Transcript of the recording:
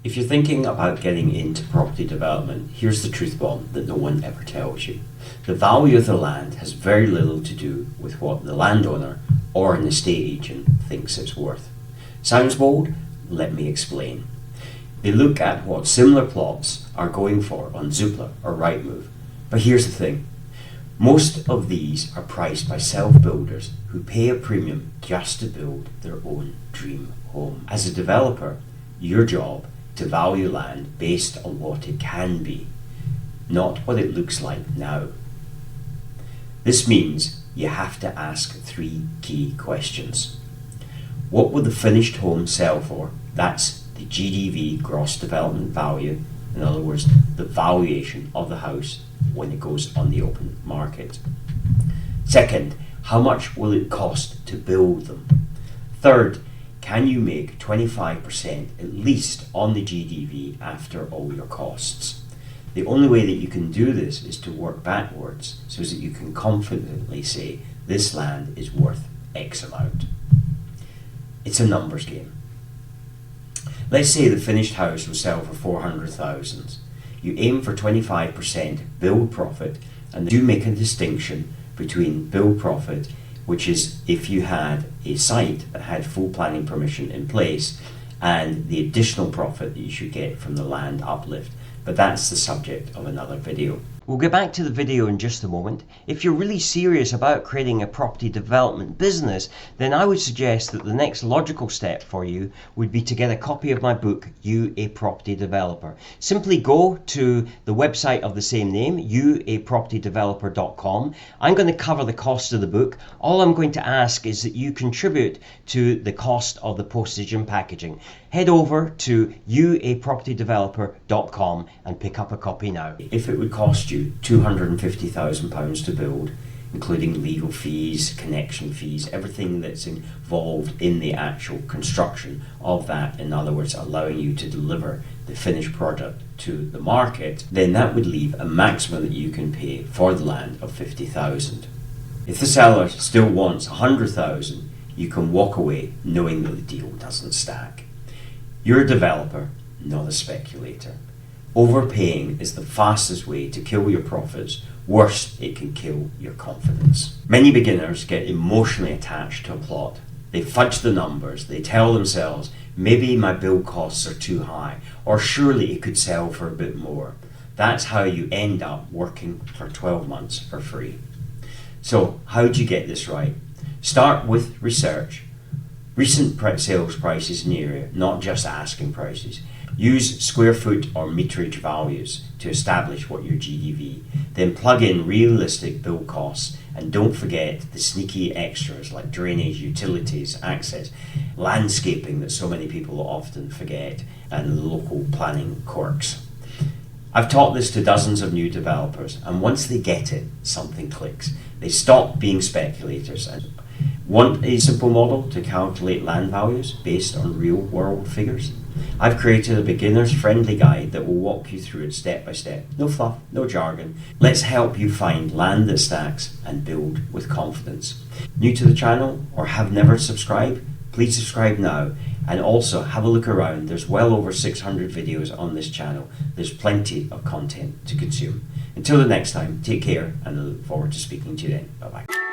If you're thinking about getting into property development, here's the truth bomb that no one ever tells you. The value of the land has very little to do with what the landowner or an estate agent thinks it's worth. Sounds bold? Let me explain. They look at what similar plots are going for on Zoopla or Rightmove. But here's the thing. Most of these are priced by self-builders who pay a premium just to build their own dream home. As a developer, your job to value land based on what it can be, not what it looks like now. This means you have to ask 3 key questions. What will the finished home sell for? That's the GDV, gross development value. In other words, the valuation of the house when it goes on the open market. Second, how much will it cost to build them? Third, can you make 25% at least on the GDV after all your costs? The only way that you can do this is to work backwards so that you can confidently say this land is worth X amount. It's a numbers game. Let's say the finished house will sell for 400,000. You aim for 25% build profit, and do make a distinction between build profit, which is if you had a site that had full planning permission in place, and the additional profit that you should get from the land uplift. But that's the subject of another video. We'll get back to the video in just a moment. If you're really serious about creating a property development business, then I would suggest that the next logical step for you would be to get a copy of my book, You a Property Developer. Simply go to the website of the same name, youapropertydeveloper.com. I'm going to cover the cost of the book. All I'm going to ask is that you contribute to the cost of the postage and packaging. Head over to youapropertydeveloper.com and pick up a copy now. If it would cost you £250,000 to build, including legal fees, connection fees, everything that's involved in the actual construction of that, in other words, allowing you to deliver the finished product to the market, then that would leave a maximum that you can pay for the land of £50,000. If the seller still wants £100,000, you can walk away knowing that the deal doesn't stack. You're a developer, not a speculator. Overpaying is the fastest way to kill your profits. Worse, it can kill your confidence. Many beginners get emotionally attached to a plot. They fudge the numbers. They tell themselves, maybe my build costs are too high, or surely it could sell for a bit more. That's how you end up working for 12 months for free. So, how do you get this right? Start with research. Recent sales prices in the area, not just asking prices. Use square foot or meterage values to establish what your GDV. Then plug in realistic build costs, and don't forget the sneaky extras like drainage, utilities, access, landscaping that so many people often forget, and local planning quirks. I've taught this to dozens of new developers, and once they get it, something clicks. They stop being speculators and want a simple model to calculate land values based on real world figures? I've created a beginner's friendly guide that will walk you through it step by step. No fluff, no jargon. Let's help you find land that stacks and build with confidence. New to the channel or have never subscribed? Please subscribe now, and also have a look around. There's well over 600 videos on this channel. There's plenty of content to consume. Until the next time, take care, and I look forward to speaking to you then. Bye bye.